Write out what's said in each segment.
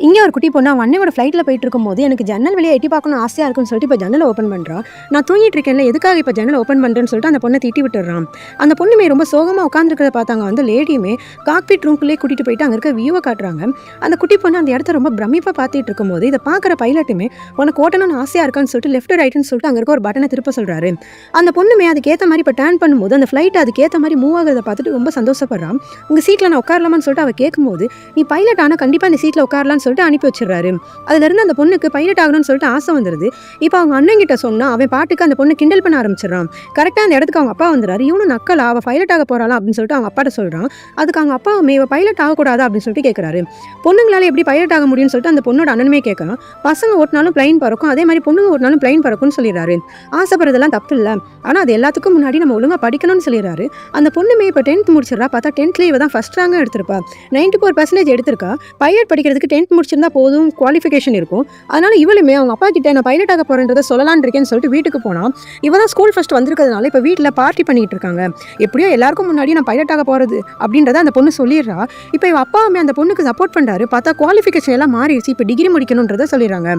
இங்கே ஒரு குட்டி பொண்ணு அவன் அண்ணனோட ஃப்ளைட்டில் போயிட்டு இருக்கும்போது எனக்கு ஜன்னல் வெளியே எட்டி பார்க்கணும் ஆசையாக இருக்குன்னு சொல்லிட்டு இப்போ ஜன்னல் ஓப்பன் பண்ணுறான். நான் தூங்கிட்டு இருக்கேன்ல, எதுக்காக இப்போ ஜன்னல் ஓப்பன் பண்ணுறேன்னு சொல்லிட்டு அந்த பொண்ணை திட்டி விட்டுறான். அந்த பொண்ணுமே ரொம்ப சோகமாக உட்காந்துருக்கிறத பார்த்தாங்க வந்து லேடியுமே காக்பிட் ரூம்குள்ளேயே கூட்டிகிட்டு போயிட்டு அங்கே இருக்க வியூவை காட்டுறாங்க. அந்த குட்டி பொண்ணு அந்த இடத்த ரொம்ப பிரமிப்பாக பார்த்துட்டு இருக்கும்போது இதை பார்க்குற பைலட்டுமே உனக்கு ஓட்டணும்னு ஆசையாக இருக்கான்னு சொல்லிட்டு லெஃப்ட் ரைட்டுன்னு சொல்லிட்டு அங்கே இருக்க ஒரு பட்டனை திருப்ப சொல்கிறாரு. அந்த பொண்ணுமே அதுக்கேற்ற மாதிரி இப்போ டேர்ன் பண்ணும்போது அந்த ஃப்ளைட் அதுக்கேற்ற மாதிரி மூவ் ஆகிறத பார்த்துட்டு ரொம்ப சந்தோஷப்படுறான். உங்கள் சீட்டில் நான் உட்காரலாமான்னு சொல்லிட்டு அவள் கேட்கும்போது நீ பைலட் ஆனால் கண்டிப்பாக இந்த சீட்டில் உட்காரலான்னு சொல்லிட்டு அனுப்பி வச்சிடறாரு. அதுலேருந்து அந்த பொண்ணுக்கு பைலட் ஆகணும்னு சொல்லிட்டு ஆசை வந்துடுது. இப்போ அவங்க அண்ணன் கிட்ட சொன்னா அவன் பாட்டுக்கு அந்த பொண்ணு கிண்டல் பண்ண ஆரம்பிச்சிடறான். கரெக்டாக அந்த இடத்துக்கு அவங்க அப்பா வந்துடுறாரு. இவனும் நக்கலா அவள் பைலட் ஆக போறாளா அப்படின்னு சொல்லிட்டு அவங்க அப்பாட்ட சொல்றான். அதுக்கு அவங்க அப்பா இவ பைலட் ஆகக்கூடாதா அப்படின்னு சொல்லிட்டு கேட்குறாரு. பொண்ணுங்களால எப்படி பைலட் ஆக முடியும்னு சொல்லிட்டு அந்த பொண்ணோட அண்ணனுமே கேட்கலாம். பசங்க ஓட்டினாலும் பிளைன் பறக்கும், அதே மாதிரி பொண்ணுங்க ஓட்டினாலும் பிளைன் பறக்கும்னு சொல்லிடுறாரு. ஆசைப்படுறதெல்லாம் தப்பு இல்லை, ஆனால் அது எல்லாத்துக்கும் முன்னாடி நம்ம ஒழுங்காக படிக்கணும்னு சொல்லிடுறாரு. அந்த பொண்ணுமே இப்போ 10th முடிச்சிடறா. பார்த்தா 10th இவ தான் ஃபர்ஸ்ட் ரேங்காக எடுத்திருப்பா. 94% எடுத்திருக்கா. பைலட் படிக்கிறதுக்கு 10th முடிச்சிருந்தா போதும், குவாலிஃபிகேஷன் இருக்கும். அதனால இவளுமே அவங்க அப்பா கிட்ட நான் பைலட் ஆக போறேன்றதை சொல்லலான்னு இருக்கேன்னு சொல்லிட்டு வீட்டுக்கு போனா இவ தான் ஸ்கூல் ஃபர்ஸ்ட் வந்திருக்கிறதுனால இப்போ வீட்டில் பார்ட்டி பண்ணிட்டு இருக்காங்க. எப்படியோ எல்லாருக்கும் முன்னாடி நான் பைலட் ஆக போறது அப்படின்றத அந்த பொண்ணு சொல்லிடுறா. இப்போ இவ அப்பாவுமே அந்த பொண்ணுக்கு சப்போர்ட் பண்றாரு. பார்த்தா குவாலிஃபிகேஷன் எல்லாம் மாறிடுச்சு, இப்போ டிகிரி முடிக்கணுன்றதை சொல்லிடுறாங்க.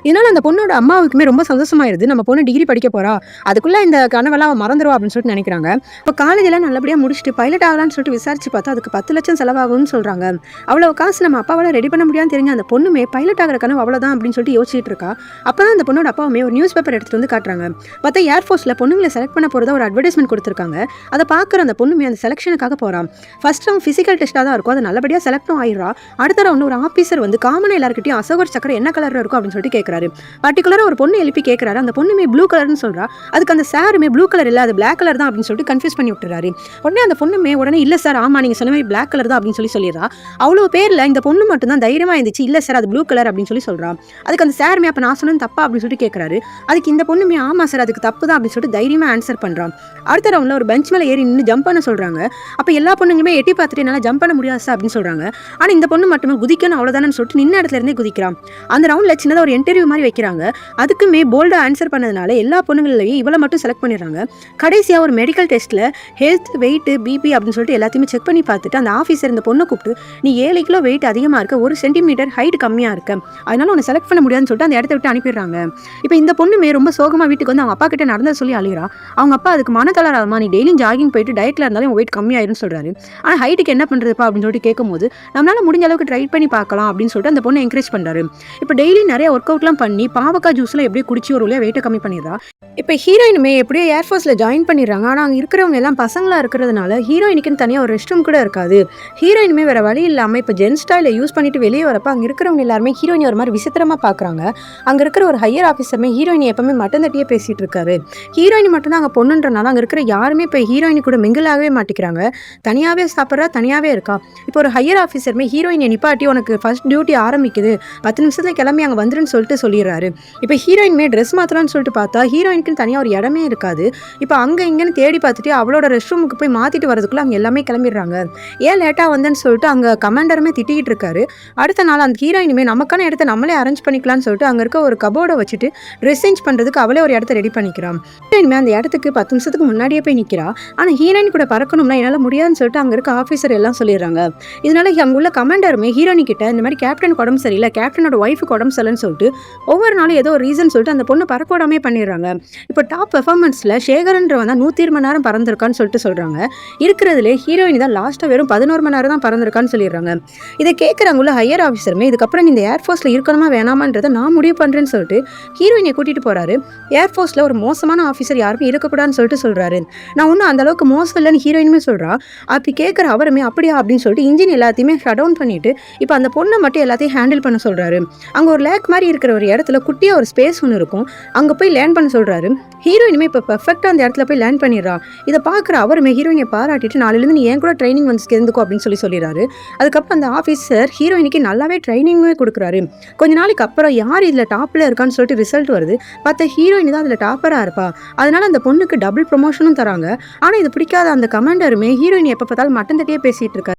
இதனால அந்த பொண்ணோட அம்மாவுக்குமே ரொம்ப சந்தோஷமாயிருது. நம்ம பொண்ணு டிகிரி படிக்க போறா, அதுக்குள்ள இந்த கனவெல்லாம் அவன் மறந்துடுவா அப்படின்னு சொல்லிட்டு நினைக்கிறாங்க. இப்போ காலேஜ் எல்லாம் நல்லபடியாக முடிச்சுட்டு பைலட் ஆகலான்னு சொல்லிட்டு விசாரிச்சு பார்த்தா அதுக்கு 10 லட்சம் செலவாகும்னு சொல்றாங்க. அவ்வளவு காசு நம்ம அப்பாவால ரெடி பண்ண முடியாதுன்னு தெரிஞ்ச அந்த பொண்ணுமே பைலட் ஆகிற கனவு அவ்வளோதான் அப்படின்னு சொல்லிட்டு யோசிச்சுட்டு இருக்கா. அப்பதான் அந்த பொண்ணோட அப்பாவுமே ஒரு நியூஸ் பேப்பர் எடுத்துட்டு வந்து காட்டுறாங்க. பார்த்தா ஏர்ஃபோர்ஸில் பொண்ணுங்களை செலக்ட் பண்ண போகிறதா ஒரு அட்வர்டைஸ்மெண்ட் கொடுத்துருக்காங்க. அதை பார்க்குற அந்த பொண்ணுமே அந்த செலெக்ஷனுக்காக போகிறான். ஃபர்ஸ்ட் ரவுண்ட் ஃபிசிக்கல் டெஸ்ட்டாக தான் இருக்கும், அது நல்லபடியாக செலக்டும் ஆயிடுறா. அடுத்த ரவுண்ட் ஒரு ஆஃபீஸர் வந்து காமனாக எல்லாருக்கிட்டையும் அசோகர் சக்கரம் என்ன கலரில் இருக்கும் அப்படின்னு சொல்லிட்டு கேட்குறாரு. பர்டிகுலராக ஒரு பொண்ணு எழுப்பி கேட்குறாரு. அந்த பொண்ணுமே ப்ளூ கலர்னு சொல்கிறா. அதுக்கு அந்த சாருமே ப்ளூ கலர் இல்லை, அது பிளாக் கலர் தான் அப்படின்னு சொல்லிட்டு கன்ஃபியூஸ் பண்ணி விட்டுறாரு. உடனே அந்த பொண்ணுமே உடனே இல்லை சார், ஆமாம் நீங்கள் சொன்ன மாதிரி பிளாக் கலர் தான் அப்படின்னு சொல்லிடுறா. அவ்வளோ பேரில் இந்த பொண்ணு மட்டும் தான் தைரியமாக இருந்துச்சு, இல்லை சார் அது ப்ளூ கலர் அப்படின்னு சொல்கிறா. அதுக்கு அந்த சாருமே அப்போ நான் சொன்னது தப்பா அப்படின்னு சொல்லிட்டு கேட்குறாரு. அதுக்கு இந்த பொண்ணுமே ஆமா சார் அதுக்கு தப்பு தான் அப்படின்னு சொல்லிட்டு தைரியமாக ஆன்சர் பண்ணுறான். அடுத்த ரவுண்டில் ஒரு பெஞ்ச் மேலே ஏறி நின்று ஜம்ப் பண்ண சொல்கிறாங்க. அப்போ எல்லா பொண்ணுங்களுமே எட்டி பார்த்துட்டு என்னால் ஜம்ப் பண்ண முடியாது சார் அப்படின்னு சொல்கிறாங்க. ஆனால் இந்த பொண்ணு மட்டுமே குதிக்கணும் அவ்வளோதானு சொல்லிட்டு நின்ன இடத்துல இருந்தே குதிக்கிறான். அந்த ரவுண்டில் சின்னதாக ஒரு இன்டர்வியூ மாதிரி வைக்கிறாங்க. அதுக்குமே போல்டாக ஆன்சர் பண்ணதுனால எல்லா பொண்ணுங்களையும் இவளை மட்டும் செலக்ட் பண்ணிடுறாங்க. கடைசியாக ஒரு மெடிக்கல் டெஸ்ட்டில் ஹெல்த், வெயிட், பிபி அப்படின்னு சொல்லிட்டு எல்லாத்தையுமே செக் பண்ணி பார்த்துட்டு அந்த ஆஃபீஸர் இந்த பொண்ணை கூப்பிட்டு நீ 7 கிலோ வெயிட் அதிகமாக இருக்க, 1 சென்டிமீட்டர் ஹைட் கம்மியாக இருக்க, அதனால உன்னை செலக்ட் பண்ண முடியாதுன்னு சொல்லிட்டு அந்த இடத்த விட்டு அனுப்பிடுறாங்க. இப்போ இந்த பொண்ணுமே ரொம்ப சோகமாக வீட்டுக்கு வந்து அவங்க அப்பா கிட்ட நடந்ததை சொல்லி அழுகிறா. அவங்க அப்பா அதுக்கு மனத்தளராதமா நீ டெய்லியும் ஜாகிங் போயிட்டு டயட்டில் இருந்தாலும் வெயிட் கம்மியாயிருன்னு சொல்றாரு. ஆனால் ஹைட்டுக்கு என்ன பண்ணுறதுப்பா அப்படின்னு சொல்லிட்டு கேட்கும்போது நம்மளால முடிஞ்ச அளவுக்கு ட்ரை பண்ணி பார்க்கலாம் அப்படின்னு சொல்லிட்டு அந்த பொண்ணை என்கரேஜ் பண்ணுறாரு. இப்போ டெய்லி நிறைய ஒர்க் அவுட்லாம் பண்ணி பாவக்காய் ஜூஸ்லாம் எப்படியே குடிச்சு ஒரு வழியாக வெயிட்டை கம்மி பண்ணிடுறா. இப்போ ஹீரோயினுமே எப்படியோ ஏர்ஃபோர்ஸில் ஜாயின் பண்ணிடுறாங்க. ஆனால் அங்கே இருக்கிறவங்க எல்லாம் பசங்களாக இருக்கிறதுனால ஹீரோயினுக்குன்னு தனியாக ஒரு ரெஸ்ட் ரூம் கூட இருக்காது. ஹீரோயினுமே வேறு வழி இல்லாமல் இப்போ ஜென்ஸ் ஸ்டைலை யூஸ் பண்ணிட்டு வெளியே வரப்போ அங்கே இருக்கிறவங்க எல்லாருமே ஹீரோயினை ஒரு மாதிரி விசித்திரமாக பார்க்குறாங்க. அங்கே இருக்கிற ஒரு ஹையர் ஆஃபீஸருமே ஹீரோயினை எப்பவுமே மட்டம் தட்டியே பேசிகிட்டு இருக்காரு. ஹீரோயின் மட்டும் தான் அங்கே பொண்ணுன்றனால அங்கே இருக்கிற யாருமே இப்போ ஹீரோயினி கூட மிங்கிளாகவே மாட்டிக்கிறாங்க. தனியாகவே சாப்பிட்றா, தனியாகவே இருக்கா. இப்போ ஒரு ஹையர் ஆஃபீஸருமே ஹீரோயினை நிப்பாட்டி உனக்கு ஃபர்ஸ்ட் டியூட்டி ஆரம்பிக்குது, 10 நிமிஷத்தில் கிளம்பி அங்கே வந்துருன்னு சொல்லிட்டு சொல்லிடுறாரு. இப்போ ஹீரோயின்மே ட்ரெஸ் மாற்றலான்னு சொல்லிட்டு பார்த்தா ஹீரோயினுக்கு தனியாக ஒரு இடமே இருக்காது. இப்போ அங்கே இங்கேன்னு தேடி பார்த்துட்டு அவளோட ரெஸ்ட் ரூமுக்கு போய் மாற்றிட்டு வரதுக்குள்ள அவங்க எல்லாமே கிளம்பிடுறாங்க. ஏன் லேட்டாக வந்தேன்னு சொல்லிட்டு அங்கே கமாண்டருமே திட்டிகிட்டு இருக்காரு. அடுத்த நாள் அந்த ஹீரோயினுமே நமக்கான இடத்த நம்மளே அரேஞ்ச் பண்ணிக்கலாம்னு சொல்லிட்டு அங்கே இருக்க ஒரு கபோர்டை வச்சுட்டு ட்ரெஸ் சேஞ்ச் பண்ணுறதுக்கு அவளே ஒரு இடத்த ரெடி பண்ணிக்கிறான். ஹீரோயினுமே அந்த இடத்துக்கு 10 நிமிஷத்துக்கு முன்னாடியே போய் நிற்கிறா. ஆனால் ஹீரோயின் கூட பறக்கணும்னா என்னால் முடியாதுன்னு சொல்லிட்டு அங்கே இருக்க ஆஃபீஸர் எல்லாம் சொல்லிடுறாங்க. இதனால அங்கே உள்ள கமாண்டருமே ஹீரோயினி கிட்ட இந்த மாதிரி கேப்டனுக்கு உடம்பு சரியில்லை, கேப்டனோட ஒய்ஃபுக்கு உடம்பு சரியில்லைன்னு சொல்லிட்டு ஒவ்வொரு நாளும் ஏதோ ஒரு ரீசன் சொல்லிட்டு அந்த பொண்ணு பறக்க விடாமே பண்ணிடுறாங்க. இப்போ டாப் பெர்ஃபார்மன்ஸில் சேகரன்றவன் தான் 120 மணி நேரம் பறந்துருக்கான்னு சொல்லிட்டு சொல்கிறாங்க. இருக்கிறதுலே ஹீரோயின் தான் லாஸ்ட்டாக வெறும் 11 மணி நேரம் தான் பறந்துருக்கான்னு சொல்லிடுறாங்க. இதை கேட்குறாங்க உள்ள ஹையர் ஆஃபீஸருமே இதுக்கப்புறம் இந்த ஏர்ஃபோர்ஸில் இருக்கணுமா வேணாமான்றதை நான் முடிவு பண்ணுறேன்னு சொல்லிட்டு ஹீரோயினை கூட்டிகிட்டு போகிறாரு. ஏர்ஃபோர்ஸில் ஒரு மோசமான ஆஃபீஸர் யாருமே இருக்கக்கூடாதுன்னு சொல்லிட்டு சொல்கிறாரு. நான் ஒன்றும் அந்த அளவுக்கு மோசம் இல்லைன்னு ஹீரோயினுமே சொல்கிறா. அப்படி கேட்குற அவருமே அப்படியா அப்படின்னு சொல்லிட்டு இன்ஜின் எல்லாத்தையுமே ஷட் டவுன் பண்ணிவிட்டு இப்போ அந்த பொண்ணை மட்டும் எல்லாத்தையும் ஹேண்டில் பண்ண சொல்கிறாரு. அங்கே ஒரு லேக் மாதிரி இருக்கிற ஒரு இடத்துல குட்டியாக ஒரு ஸ்பேஸ் ஒன்று இருக்கும், அங்கே போய் லேண்ட் பண்ண சொல்கிறாரு. ஹீரோயினுமே இப்போ பெர்ஃபெக்டாக அந்த இடத்துல போய் லேண்ட் பண்ணிடுறா. இதை பார்க்குற அவருமே ஹீரோயினை பாராட்டிட்டு நாளிலேருந்து நீ ஏன் கூட ட்ரைனிங் வந்து சேர்ந்துக்கோ அப்படின்னு சொல்லிடுறாரு. அதுக்கப்புறம் அந்த ஆஃபீஸர் ஹீரோயினுக்கு நல்லாவே ட்ரைனிங்குமே கொடுக்குறாரு. கொஞ்ச நாளைக்கு அப்புறம் யார் இதில் டாப்பில் இருக்கான்னு சொல்லிட்டு ரிசல்ட் வருது. பார்த்தா ஹீரோயின் தான் அதில் டாப்பராக இருப்பா. அதனால அந்த பொண்ணுக்கு டபுள் ப்ரொமோஷனும் தராங்க. ஆனால் இது பிடிக்காத அந்த கமாண்டருமே ஹீரோயின் எப்போ பார்த்தாலும் மட்டன் தட்டியே பேசிகிட்டு இருக்காரு.